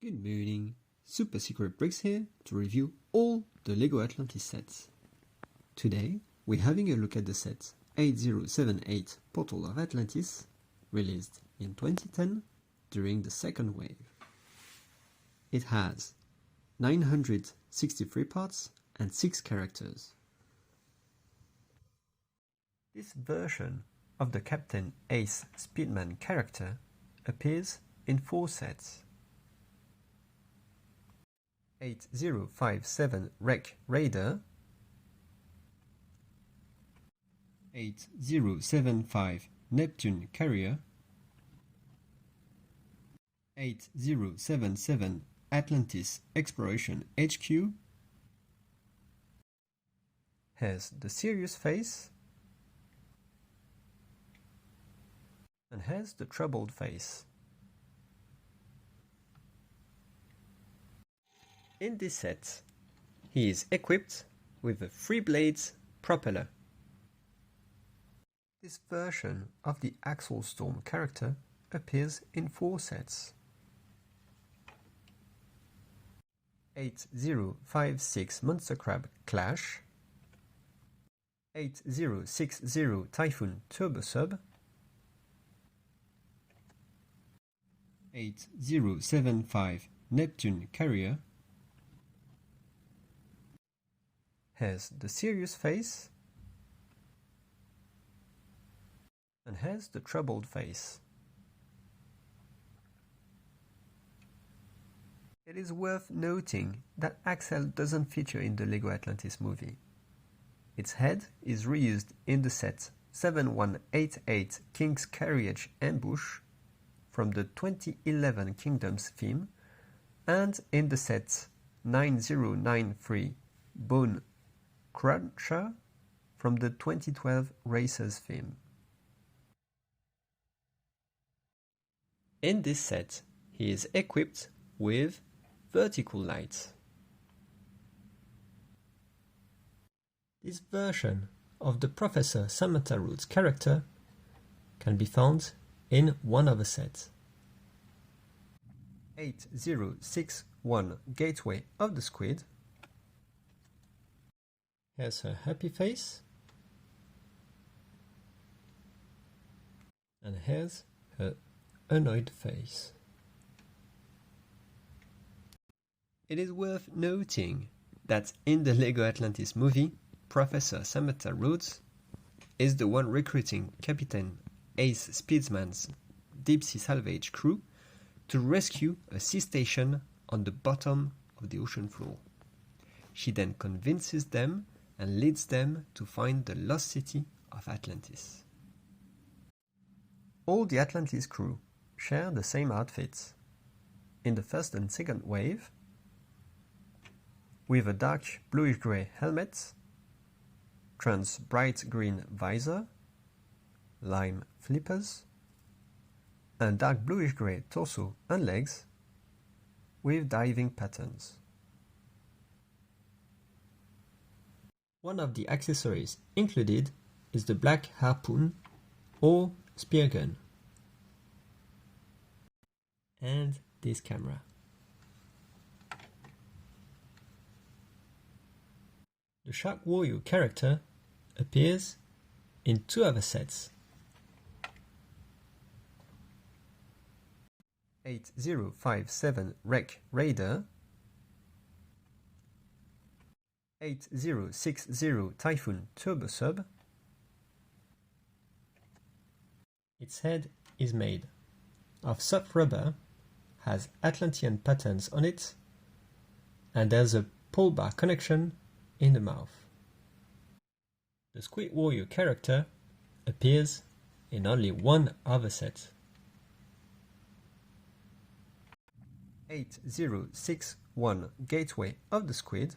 Good morning, Super Secret Bricks here to review all the LEGO Atlantis sets. Today we're having a look at the set 8078 Portal of Atlantis, released in 2010 during the second wave. It has 963 parts and 6 characters. This version of the Captain Ace Speedman character appears in 4 sets. 8057 Wreck Raider, 8075 Neptune Carrier, 8077 Atlantis Exploration HQ, has the serious face and has the troubled face. In this set, he is equipped with a 3-blades propeller. This version of the Axel Storm character appears in 4 sets. 8056 Monster Crab Clash, 8060 Typhoon Turbo Sub, 8075 Neptune Carrier, has the serious face and has the troubled face. It is worth noting that Axel doesn't feature in the LEGO Atlantis movie. Its head is reused in the set 7188 King's Carriage Ambush from the 2011 Kingdoms theme and in the set 9093 Bone Cruncher from the 2012 Racers theme. In this set, he is equipped with vertical lights. This version of the Professor Samantha Rhodes character can be found in one of the sets. 8061 Gateway of the Squid has her happy face and has her annoyed face. It is worth noting that in the LEGO Atlantis movie, Professor Samantha Rhodes is the one recruiting Captain Ace Speedman's deep-sea salvage crew to rescue a sea station on the bottom of the ocean floor. She then convinces them and leads them to find the lost city of Atlantis. All the Atlantis crew share the same outfits. In the first and second wave, with a dark bluish-grey helmet, trans bright green visor, lime flippers, and dark bluish-grey torso and legs with diving patterns. One of the accessories included is the black harpoon or spear gun and this camera. The Squid Warrior character appears in 2 other sets. 8057 Wreck Raider, 8060 Typhoon Turbo Sub. Its head is made of soft rubber, has Atlantean patterns on it, and there's a pole bar connection in the mouth. The Squid Warrior character appears in only one other set. 8061 Gateway of the Squid.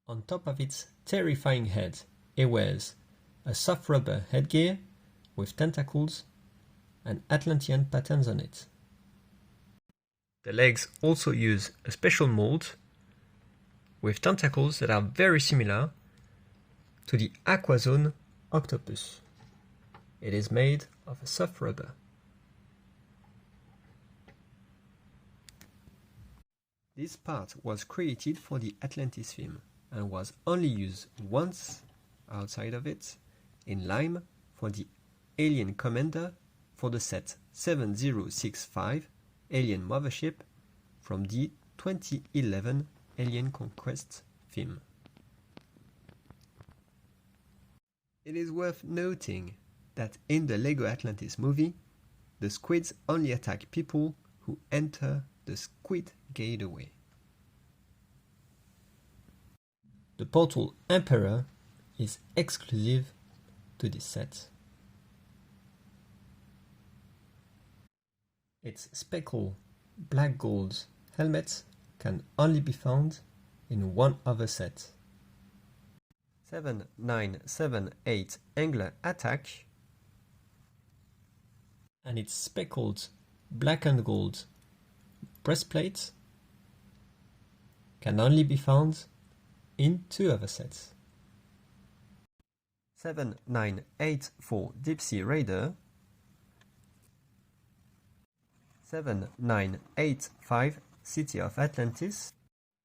On top of its terrifying head, it wears a soft rubber headgear with tentacles and Atlantean patterns on it. The legs also use a special mold with tentacles that are very similar to the Aquazone octopus. It is made of a soft rubber. This part was created for the Atlantis theme and was only used once outside of it in Lime for the Alien Commander for the set 7065 Alien Mothership from the 2011 Alien Conquest theme. It is worth noting that in the LEGO Atlantis movie, the squids only attack people who enter the Squid Gateway. The Portal Emperor is exclusive to this set. Its speckle black gold helmet can only be found in one other set. 7978 Angler Attack and its speckled black and gold breastplate can only be found in two other sets. 7984 Deep Sea Raider, 7985 City of Atlantis.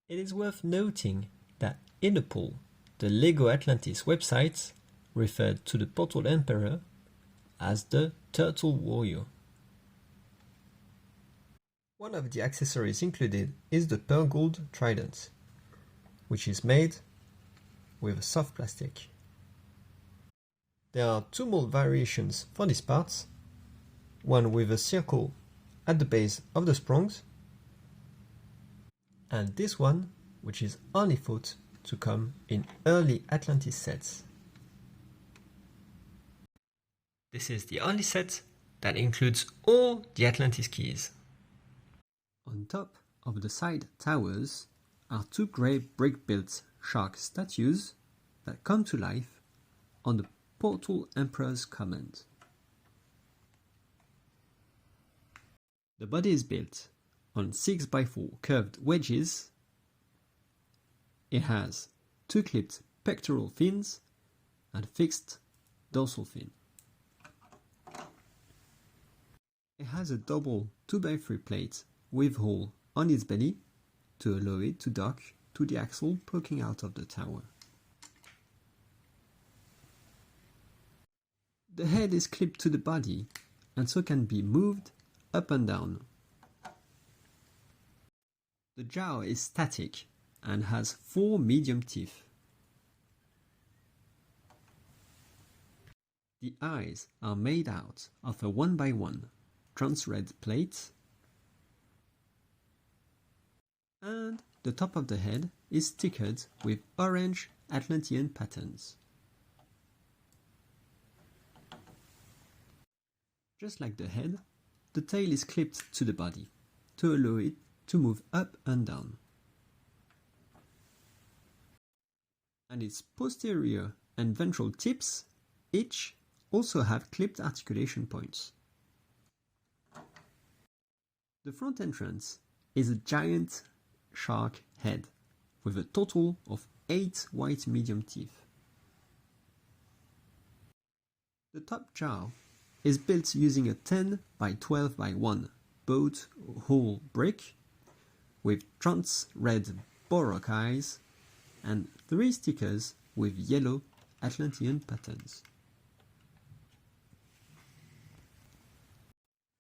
It is worth noting that in the poll, the LEGO Atlantis website referred to the Portal Emperor as the Turtle Warrior. One of the accessories included is the pearl gold Trident, which is made with soft plastic. There are two mold variations for this part, one with a circle at the base of the sprongs, and this one, which is only thought to come in early Atlantis sets. This is the only set that includes all the Atlantis keys. On top of the side towers are two grey brick-built shark statues that come to life on the Portal Emperor's command. The body is built on 6x4 curved wedges. It has two clipped pectoral fins and fixed dorsal fin. It has a double 2x3 plate with hole on its belly to allow it to dock to the axle poking out of the tower. The head is clipped to the body and so can be moved up and down. The jaw is static and has 4 medium teeth. The eyes are made out of a 1x1 trans-red plate, and the top of the head is stickered with orange Atlantean patterns. Just like the head, the tail is clipped to the body to allow it to move up and down. And its posterior and ventral tips each also have clipped articulation points. The front entrance is a giant shark head with a total of 8 white medium teeth. The top jaw is built using a 10x12x1 boat hull brick with trans-red Borok eyes and 3 stickers with yellow Atlantean patterns.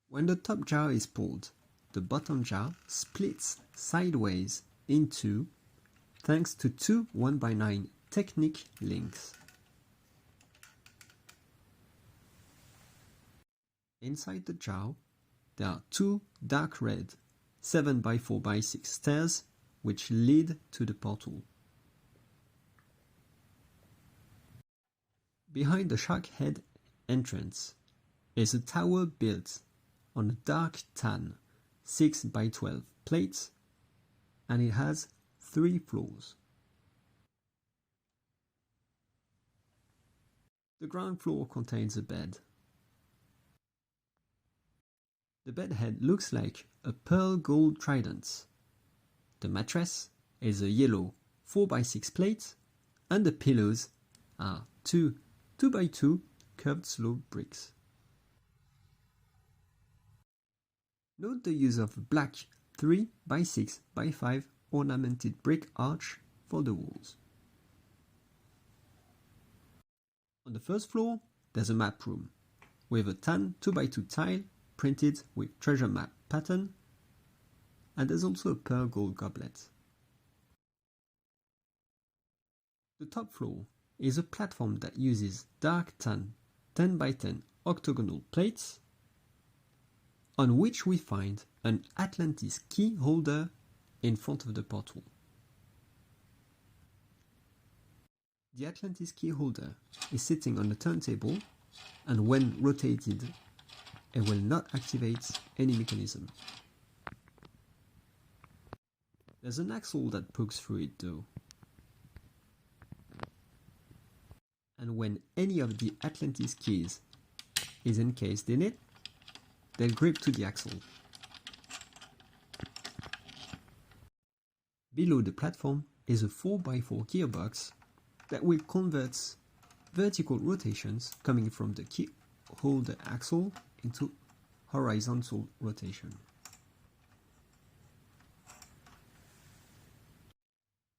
When the top jaw is pulled, the bottom jaw splits sideways in two thanks to 2 1x9 Technic links. Inside the jaw, there are 2 dark red 7x4x6 stairs which lead to the portal. Behind the shark head entrance is a tower built on a dark tan 6x12 plate, and it has 3 floors. The ground floor contains a bed. The bed head looks like a pearl gold trident. The mattress is a yellow 4x6 plate, and the pillows are 2 2x2 curved slope bricks. Note the use of black 3 by 6 by 5 ornamented brick arch for the walls. On the first floor, there's a map room with a tan 2x2 tile printed with treasure map pattern, and there's also a pearl gold goblet. The top floor is a platform that uses dark tan 10x10 octagonal plates, on which we find an Atlantis key holder in front of the portal. The Atlantis key holder is sitting on a turntable, and when rotated, it will not activate any mechanism. There's an axle that pokes through it though. And when any of the Atlantis keys is encased in it, they'll grip to the axle. Below the platform is a 4x4 gearbox that will convert vertical rotations coming from the key holder axle into horizontal rotation.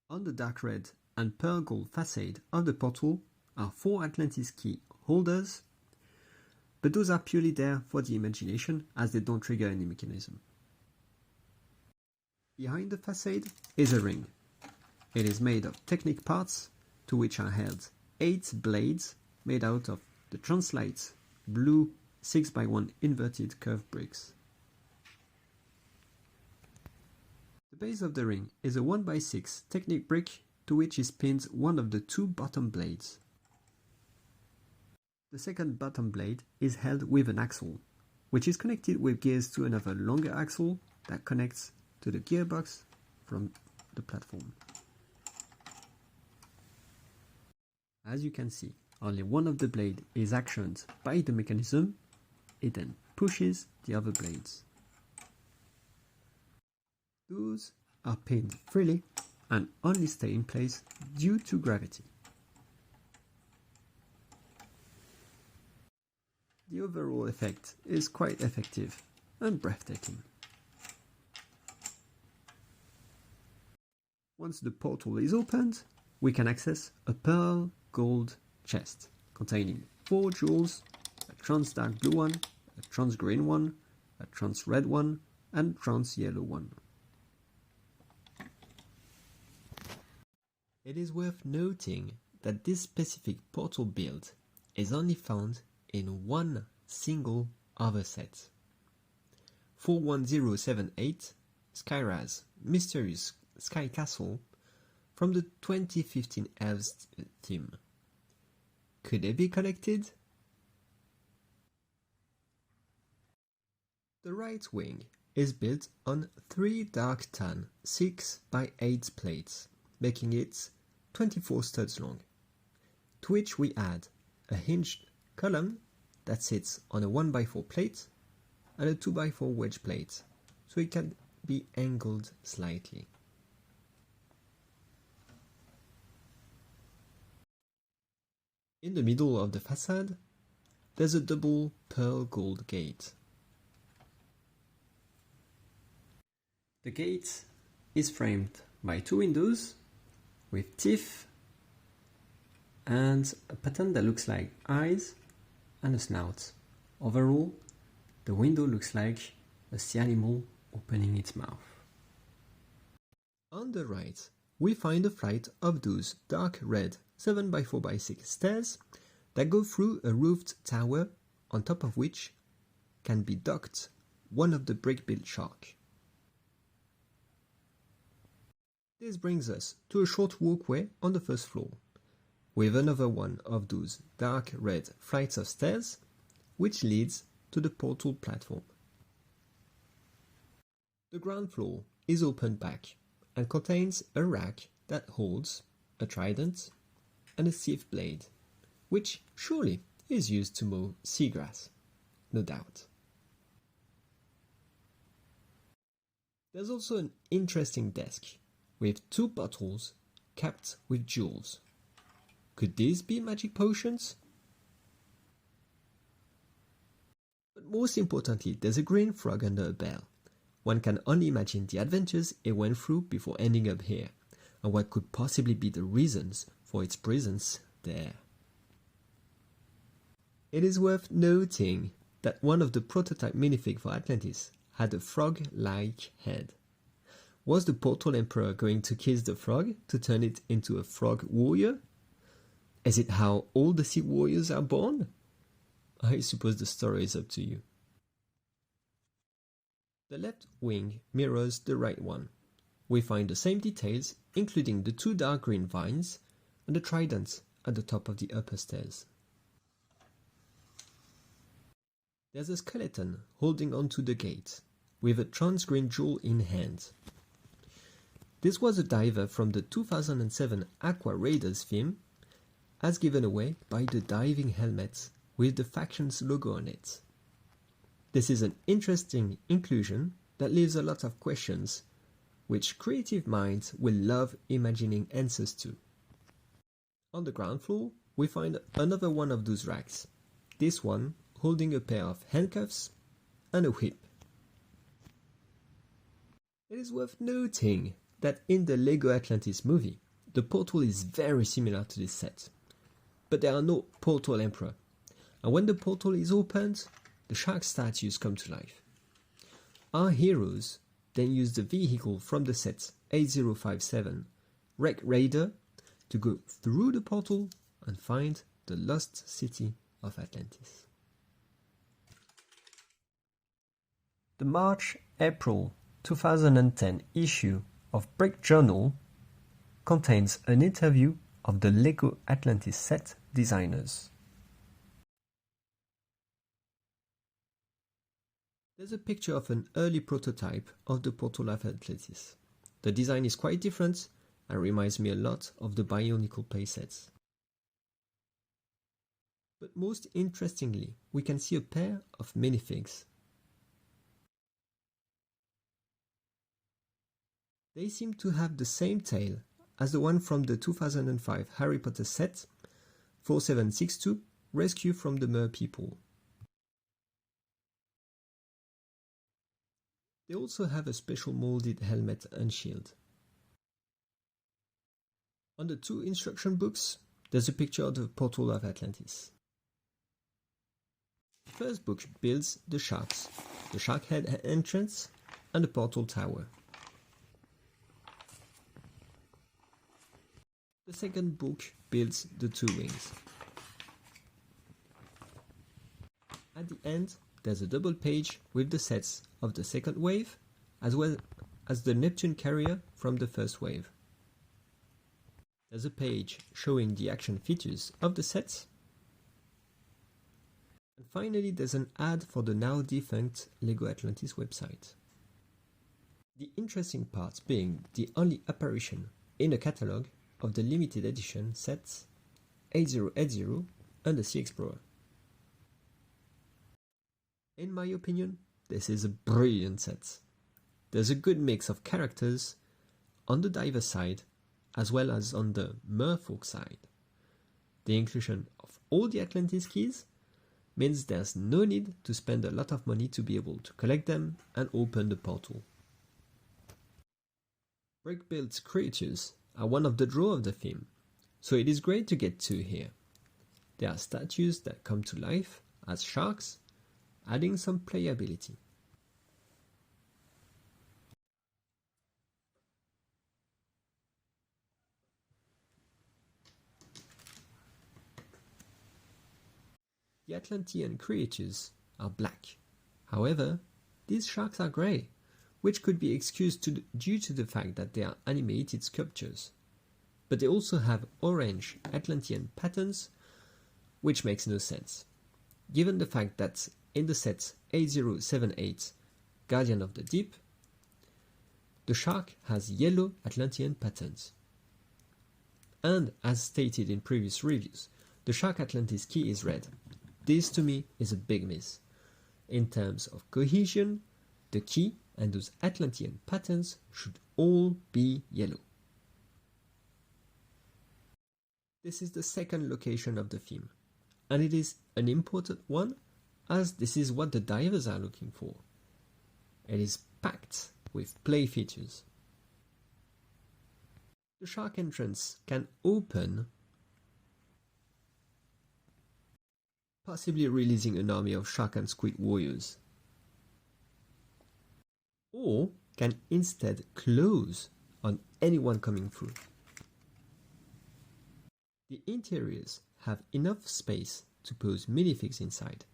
On the dark red and pearl gold facade of the portal are 4 Atlantis key holders, but those are purely there for the imagination as they don't trigger any mechanism. Behind the facade is a ring. It is made of Technic parts to which are held 8 blades made out of the Translite blue 6x1 inverted curved bricks. The base of the ring is a 1x6 Technic brick to which is pinned one of the 2 bottom blades. The second bottom blade is held with an axle, which is connected with gears to another longer axle that connects to the gearbox from the platform. As you can see, only one of the blades is actioned by the mechanism. It then pushes the other blades. Those are pinned freely and only stay in place due to gravity. The overall effect is quite effective and breathtaking. Once the portal is opened, we can access a pearl gold chest containing 4 jewels, a trans dark blue one, a trans green one, a trans red one, and trans yellow one. It is worth noting that this specific portal build is only found in one single other set. 41078 Skyraz Mysterious Sky Castle from the 2015 Elves theme. Could they be connected? The right wing is built on 3 dark tan 6x8 plates, making it 24 studs long, to which we add a hinged column that sits on a 1x4 plate and a 2x4 wedge plate, so it can be angled slightly. In the middle of the facade, there's a double pearl gold gate. The gate is framed by 2 windows with teeth and a pattern that looks like eyes and a snout. Overall, the window looks like a sea animal opening its mouth. On the right, we find a flight of those dark red 7x4x6 stairs that go through a roofed tower on top of which can be docked one of the brick-built shark. This brings us to a short walkway on the first floor, with another one of those dark red flights of stairs, which leads to the portal platform. The ground floor is opened back and contains a rack that holds a trident and a sieve blade, which surely is used to mow seagrass, no doubt. There's also an interesting desk with 2 bottles capped with jewels. Could these be magic potions? But most importantly, there's a green frog under a bell, one can only imagine the adventures it went through before ending up here, and what could possibly be the reasons for its presence there. It is worth noting that one of the prototype minifigs for Atlantis had a frog-like head. Was the Portal Emperor going to kiss the frog to turn it into a frog warrior? Is it how all the sea warriors are born? I suppose the story is up to you. The left wing mirrors the right one. We find the same details, including the two dark green vines and the trident at the top of the upper stairs. There's a skeleton holding onto the gate, with a transgreen jewel in hand. This was a diver from the 2007 Aqua Raiders film, as given away by the diving helmet with the faction's logo on it. This is an interesting inclusion that leaves a lot of questions, which creative minds will love imagining answers to. On the ground floor, we find another one of those racks, this one holding a pair of handcuffs and a whip. It is worth noting that in the LEGO Atlantis movie, the portal is very similar to this set, but there are no Portal Emperor, and when the portal is opened, the shark statues come to life. Our heroes then use the vehicle from the set 8057, Wreck Raider, to go through the portal and find the lost city of Atlantis. The March-April 2010 issue of Break Journal contains an interview of the LEGO Atlantis set designers. There's a picture of an early prototype of the Portal of Atlantis. The design is quite different and reminds me a lot of the Bionicle playsets. But most interestingly, we can see a pair of minifigs. They seem to have the same tail as the one from the 2005 Harry Potter set 4762, Rescue from the Mer People. They also have a special molded helmet and shield. On the two instruction books, there's a picture of the Portal of Atlantis. The first book builds the sharks, the shark head entrance, and the portal tower. The second book builds the two wings. At the end, there's a double page with the sets of the second wave, as well as the Neptune carrier from the first wave. There's a page showing the action features of the sets. And finally, there's an ad for the now defunct LEGO Atlantis website. The interesting part being the only apparition in a catalogue of the limited edition sets 8080 and the Sea Explorer. In my opinion, this is a brilliant set. There's a good mix of characters on the diver side as well as on the merfolk side. The inclusion of all the Atlantis keys means there's no need to spend a lot of money to be able to collect them and open the portal. Brick-built creatures are one of the draw of the theme, so it is great to get two here. There are statues that come to life as sharks, adding some playability. The Atlantean creatures are black. However, these sharks are grey, which could be excused due to the fact that they are animated sculptures. But they also have orange Atlantean patterns, which makes no sense, given the fact that in the set 8078 Guardian of the Deep, the shark has yellow Atlantean patterns. And as stated in previous reviews, the shark Atlantis key is red. This to me is a big miss. In terms of cohesion, the key and those Atlantean patterns should all be yellow. This is the second location of the theme, and it is an important one as this is what the divers are looking for. It is packed with play features. The shark entrance can open, possibly releasing an army of shark and squid warriors, or can instead close on anyone coming through. The interiors have enough space to pose minifigs inside,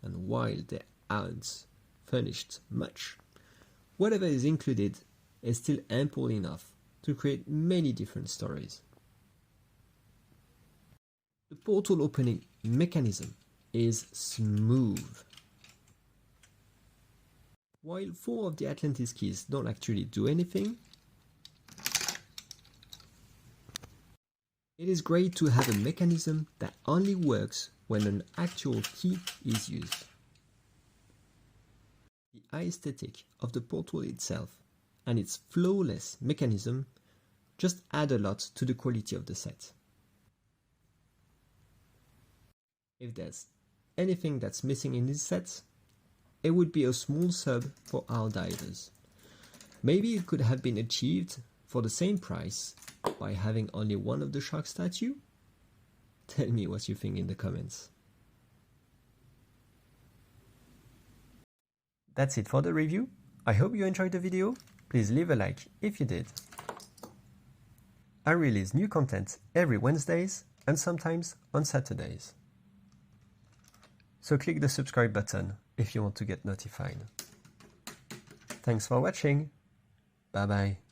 and while they aren't furnished much, whatever is included is still ample enough to create many different stories. The portal opening mechanism is smooth. While 4 of the Atlantis keys don't actually do anything, it is great to have a mechanism that only works when an actual key is used. The aesthetic of the portal itself and its flawless mechanism just add a lot to the quality of the set. If there's anything that's missing in this set, it would be a small sub for our divers. Maybe it could have been achieved for the same price by having only one of the shark statue? Tell me what you think in the comments. That's it for the review. I hope you enjoyed the video. Please leave a like if you did. I release new content every Wednesdays and sometimes on Saturdays. So click the subscribe button if you want to get notified. Thanks for watching. Bye bye.